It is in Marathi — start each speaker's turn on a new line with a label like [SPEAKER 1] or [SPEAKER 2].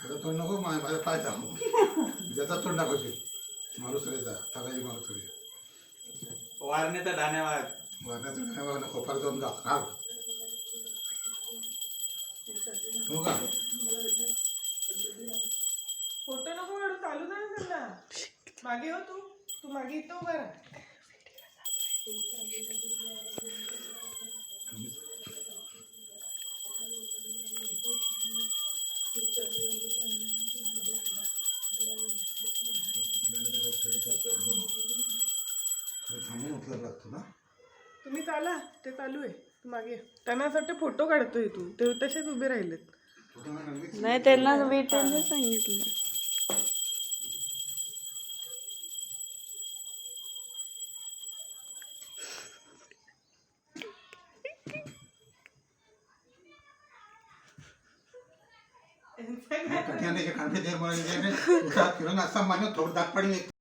[SPEAKER 1] आता तोंड नको माझ्या पाय दाखव ज्याचा तोंड दाखवशील मारुसरेचा सगळी मारुसरे
[SPEAKER 2] वारण्याचा धान्यवाद
[SPEAKER 1] वारण्याचा खोपार जाऊन घाल हो का
[SPEAKER 3] फोटो नको काढू चालू दे ना त्यांना मागे हो तू मागे इथं उभा राहा
[SPEAKER 1] थांबून उचलायला लागतो ना
[SPEAKER 3] तुम्ही चाला ते चालू आहे तू मागे त्यांना असं वाटतं फोटो काढतोय तू ते तसेच उभे राहिलेत
[SPEAKER 4] नाही त्यांना भेटायला सांगितलं
[SPEAKER 1] कठ्याने कांदे दे मला फिरून असा मान्य थोडं दात पडले